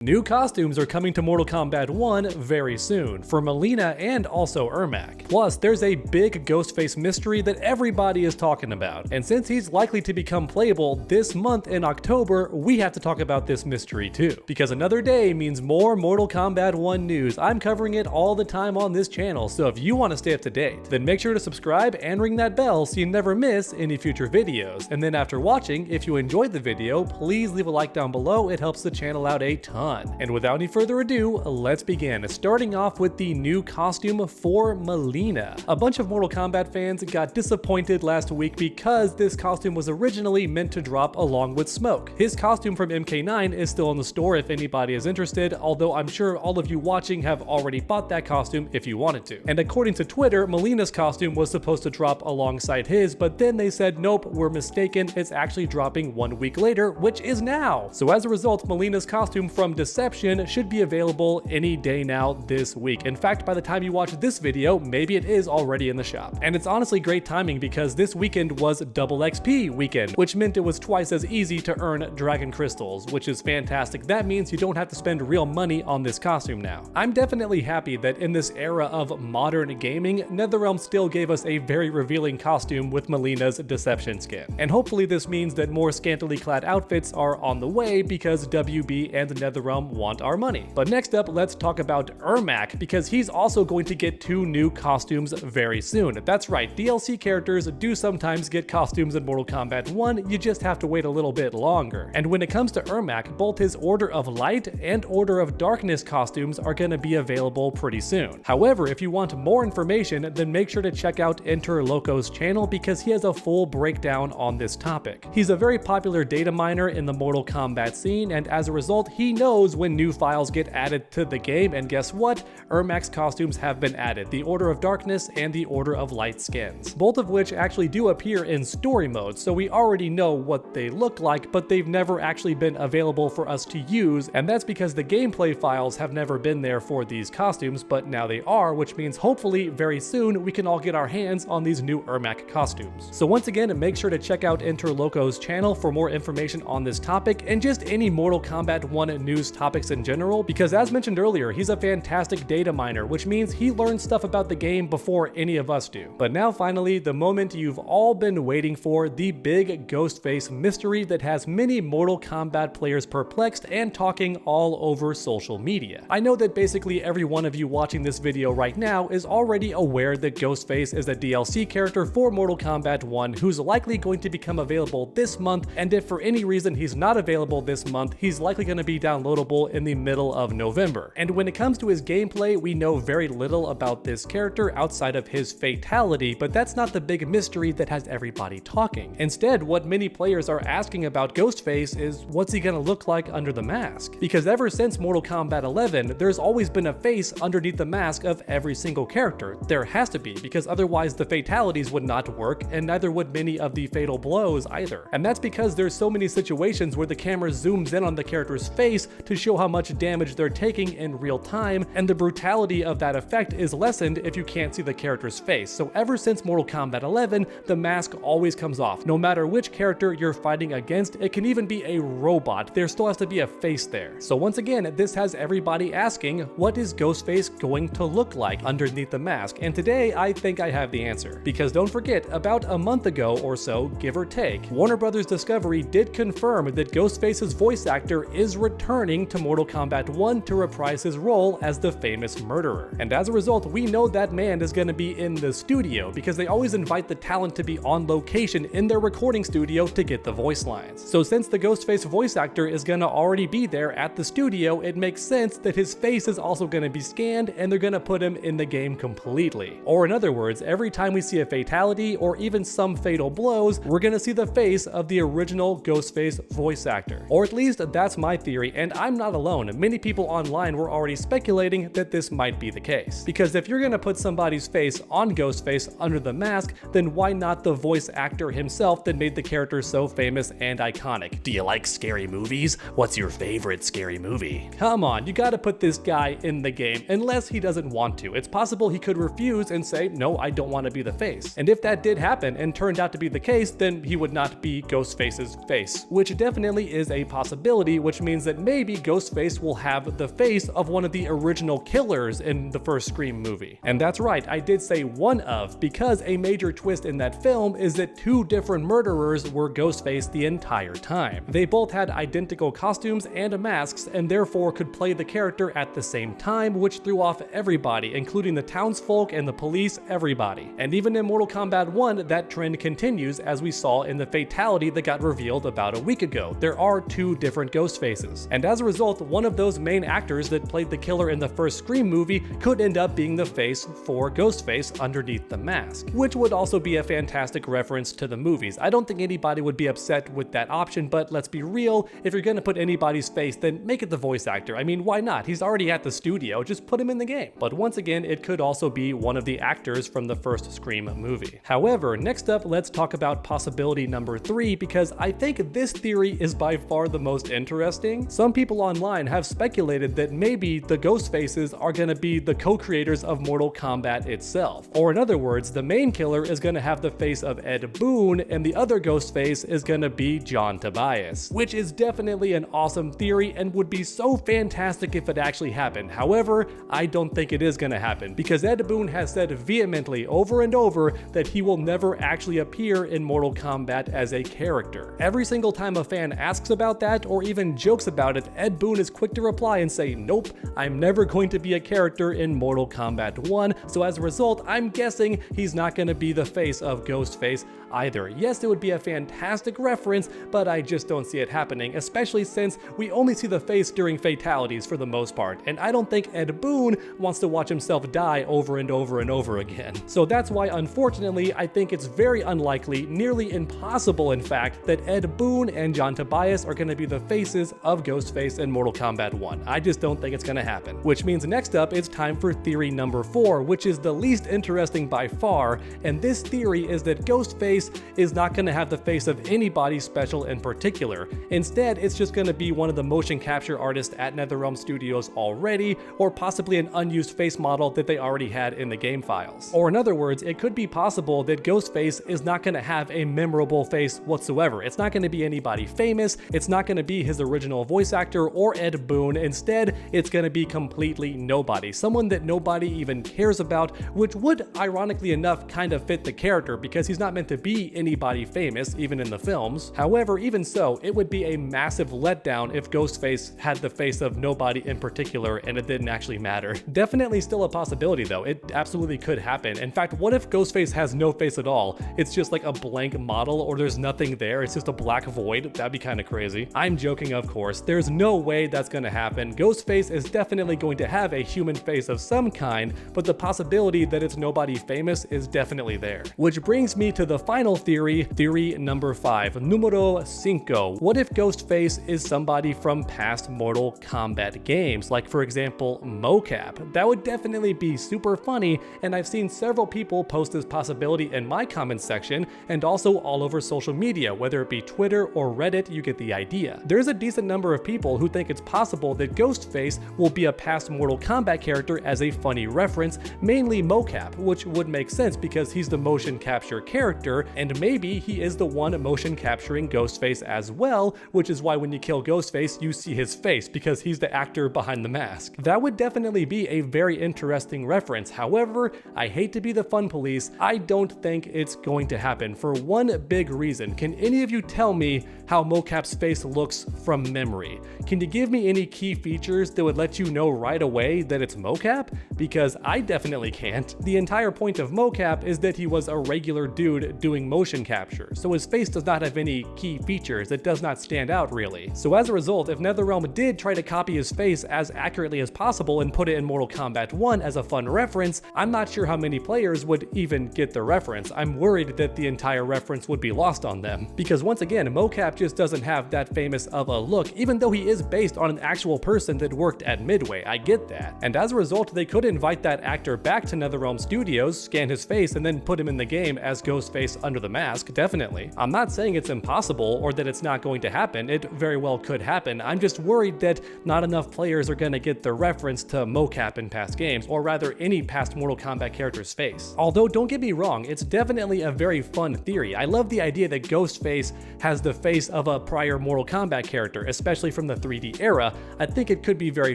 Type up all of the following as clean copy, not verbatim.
New costumes are coming to Mortal Kombat 1 very soon, for Mileena and also Ermac. Plus, there's a big Ghostface mystery that everybody is talking about, and since he's likely to become playable this month in October, we have to talk about this mystery too. Because another day means more Mortal Kombat 1 news. I'm covering it all the time on this channel, so if you want to stay up to date, then make sure to subscribe and ring that bell so you never miss any future videos. And then after watching, if you enjoyed the video, please leave a like down below, it helps the channel out a ton. And without any further ado, let's begin. Starting off with the new costume for Mileena. A bunch of Mortal Kombat fans got disappointed last week because this costume was originally meant to drop along with Smoke. His costume from MK9 is still in the store if anybody is interested, although I'm sure all of you watching have already bought that costume if you wanted to. And according to Twitter, Mileena's costume was supposed to drop alongside his, but then they said nope, we're mistaken, it's actually dropping 1 week later, which is now. So as a result, Mileena's costume from Deception should be available any day now this week. In fact, by the time you watch this video, maybe it is already in the shop. And it's honestly great timing because this weekend was double XP weekend, which meant it was twice as easy to earn dragon crystals, which is fantastic. That means you don't have to spend real money on this costume now. I'm definitely happy that in this era of modern gaming, NetherRealm still gave us a very revealing costume with Mileena's Deception skin. And hopefully this means that more scantily clad outfits are on the way because WB and NetherRealm want our money. But next up, let's talk about Ermac, because he's also going to get 2 new costumes very soon. That's right, DLC characters do sometimes get costumes in Mortal Kombat 1, you just have to wait a little bit longer. And when it comes to Ermac, both his Order of Light and Order of Darkness costumes are going to be available pretty soon. However, if you want more information, then make sure to check out Interloco's channel because he has a full breakdown on this topic. He's a very popular data miner in the Mortal Kombat scene, and as a result, he knows when new files get added to the game, and guess what? Ermac's costumes have been added, the Order of Darkness and the Order of Light skins, both of which actually do appear in story mode, so we already know what they look like, but they've never actually been available for us to use, and that's because the gameplay files have never been there for these costumes, but now they are, which means hopefully very soon we can all get our hands on these new Ermac costumes. So once again, make sure to check out Interloco's channel for more information on this topic and just any Mortal Kombat 1 news topics in general, because as mentioned earlier, he's a fantastic data miner, which means he learns stuff about the game before any of us do. But now finally, the moment you've all been waiting for, the big Ghostface mystery that has many Mortal Kombat players perplexed and talking all over social media. I know that basically every one of you watching this video right now is already aware that Ghostface is a DLC character for Mortal Kombat 1 who's likely going to become available this month, and if for any reason he's not available this month, he's likely going to be downloadable in the middle of November. And when it comes to his gameplay, we know very little about this character outside of his fatality, but that's not the big mystery that has everybody talking. Instead, what many players are asking about Ghostface is what's he gonna look like under the mask? Because ever since Mortal Kombat 11, there's always been a face underneath the mask of every single character. There has to be, because otherwise the fatalities would not work, and neither would many of the fatal blows either. And that's because there's so many situations where the camera zooms in on the character's face to show how much damage they're taking in real time, and the brutality of that effect is lessened if you can't see the character's face. So ever since Mortal Kombat 11, the mask always comes off. No matter which character you're fighting against, it can even be a robot, there still has to be a face there. So once again, this has everybody asking, what is Ghostface going to look like underneath the mask? And today, I think I have the answer. Because don't forget, about a month ago or so, give or take, Warner Bros. Discovery did confirm that Ghostface's voice actor is returning to Mortal Kombat 1 to reprise his role as the famous murderer. And as a result, we know that man is going to be in the studio because they always invite the talent to be on location in their recording studio to get the voice lines. So since the Ghostface voice actor is going to already be there at the studio, it makes sense that his face is also going to be scanned and they're going to put him in the game completely. Or in other words, every time we see a fatality or even some fatal blows, we're going to see the face of the original Ghostface voice actor. Or at least that's my theory, and I'm not alone. Many people online were already speculating that this might be the case. Because if you're gonna put somebody's face on Ghostface under the mask, then why not the voice actor himself that made the character so famous and iconic? Do you like scary movies? What's your favorite scary movie? Come on, you gotta put this guy in the game, unless he doesn't want to. It's possible he could refuse and say, no, I don't want to be the face. And if that did happen and turned out to be the case, then he would not be Ghostface's face, which definitely is a possibility, which means that maybe maybe Ghostface will have the face of one of the original killers in the first Scream movie. And that's right, I did say one of, because a major twist in that film is that two different murderers were Ghostface the entire time. They both had identical costumes and masks, and therefore could play the character at the same time, which threw off everybody, including the townsfolk and the police, everybody. And even in Mortal Kombat 1, that trend continues, as we saw in the fatality that got revealed about a week ago. There are two different Ghostfaces. And as a result, one of those main actors that played the killer in the first Scream movie could end up being the face for Ghostface underneath the mask, which would also be a fantastic reference to the movies. I don't think anybody would be upset with that option, but let's be real, if you're gonna put anybody's face, then make it the voice actor. I mean, why not? He's already at the studio, just put him in the game. But once again, it could also be one of the actors from the first Scream movie. However, next up, let's talk about possibility number 3, because I think this theory is by far the most interesting. Some people online have speculated that maybe the Ghostfaces are gonna be the co-creators of Mortal Kombat itself. Or in other words, the main killer is gonna have the face of Ed Boon, and the other Ghostface is gonna be John Tobias, which is definitely an awesome theory and would be so fantastic if it actually happened. However, I don't think it is gonna happen, because Ed Boon has said vehemently over and over that he will never actually appear in Mortal Kombat as a character. Every single time a fan asks about that or even jokes about it, Ed Boon is quick to reply and say, nope, I'm never going to be a character in Mortal Kombat 1, so as a result, I'm guessing he's not going to be the face of Ghostface either. Yes, it would be a fantastic reference, but I just don't see it happening, especially since we only see the face during fatalities for the most part, and I don't think Ed Boon wants to watch himself die over and over and over again. So that's why, unfortunately, I think it's very unlikely, nearly impossible in fact, that Ed Boon and John Tobias are going to be the faces of Ghostface in Mortal Kombat 1. I just don't think it's going to happen. Which means next up, it's time for theory number 4, which is the least interesting by far, and this theory is that Ghostface is not going to have the face of anybody special in particular. Instead, it's just going to be one of the motion capture artists at NetherRealm Studios already, or possibly an unused face model that they already had in the game files. Or in other words, it could be possible that Ghostface is not going to have a memorable face whatsoever. It's not going to be anybody famous, it's not going to be his original voice actor or Ed Boon. Instead, it's going to be completely nobody, someone that nobody even cares about, which would, ironically enough, kind of fit the character because he's not meant to be anybody famous, even in the films. However, even so, it would be a massive letdown if Ghostface had the face of nobody in particular and it didn't actually matter. Definitely still a possibility though, it absolutely could happen. In fact, what if Ghostface has no face at all? It's just like a blank model, or there's nothing there, it's just a black void? That'd be kind of crazy. I'm joking, of course. There's no way that's gonna happen. Ghostface is definitely going to have a human face of some kind, but the possibility that it's nobody famous is definitely there. Which brings me to the final theory, theory number 5, numero 5. What if Ghostface is somebody from past Mortal Kombat games, like for example, Mokap? That would definitely be super funny, and I've seen several people post this possibility in my comments section, and also all over social media, whether it be Twitter or Reddit, you get the idea. There's a decent number of people who think it's possible that Ghostface will be a past Mortal Kombat character as a funny reference, mainly Mokap, which would make sense because he's the motion capture character, and maybe he is the one motion capturing Ghostface as well, which is why when you kill Ghostface, you see his face because he's the actor behind the mask. That would definitely be a very interesting reference. However, I hate to be the fun police, I don't think it's going to happen for one big reason. Can any of you tell me how Mokap's face looks from memory? Can you give me any key features that would let you know right away that it's Mokap? Because I definitely can't. The entire point of Mokap is that he was a regular dude doing motion capture, so his face does not have any key features. It does not stand out really. So as a result, if NetherRealm did try to copy his face as accurately as possible and put it in Mortal Kombat 1 as a fun reference, I'm not sure how many players would even get the reference. I'm worried that the entire reference would be lost on them. Because once again, Mokap just doesn't have that famous of a look, even though he is based on an actual person that worked at Midway. I get that. And as a result, they could invite that actor back to NetherRealm Studios, scan his face, and then put him in the game as Ghostface under the mask, definitely. I'm not saying it's impossible or that it's not going to happen. It very well could happen. I'm just worried that not enough players are going to get the reference to Mokap in past games, or rather any past Mortal Kombat character's face. Although, don't get me wrong, it's definitely a very fun theory. I love the idea that Ghostface has the face of a prior Mortal Kombat character, especially from the 3D era, I think it could be very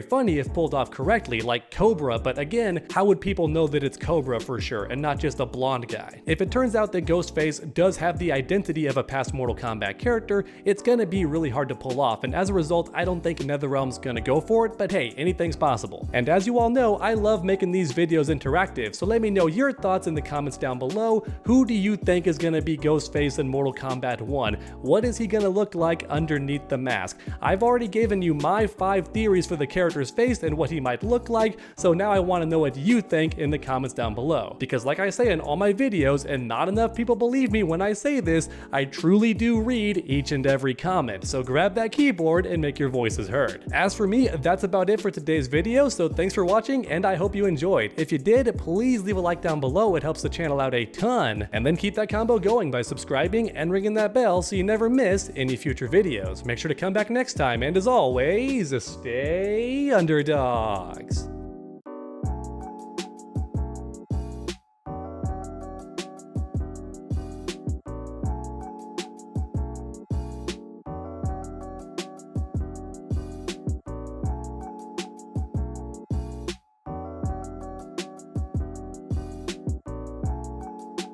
funny if pulled off correctly, like Cobra, but again, how would people know that it's Cobra for sure, and not just a blonde guy? If it turns out that Ghostface does have the identity of a past Mortal Kombat character, it's gonna be really hard to pull off, and as a result, I don't think NetherRealm's gonna go for it, but hey, anything's possible. And as you all know, I love making these videos interactive, so let me know your thoughts in the comments down below. Who do you think is gonna be Ghostface in Mortal Kombat 1? What is he gonna look like underneath the mask? I've already given you my 5 theories for the character's face and what he might look like, so now I wanna know what you think in the comments down below. Because like I say in all my videos, and not enough people believe me when I say this, I truly do read each and every comment, so grab that keyboard and make your voices heard. As for me, that's about it for today's video, so thanks for watching and I hope you enjoyed. If you did, please leave a like down below, it helps the channel out a ton, and then keep that combo going by subscribing and ringing that bell so you never miss any future videos. Make sure to come back next time, and as always, stay underdogs.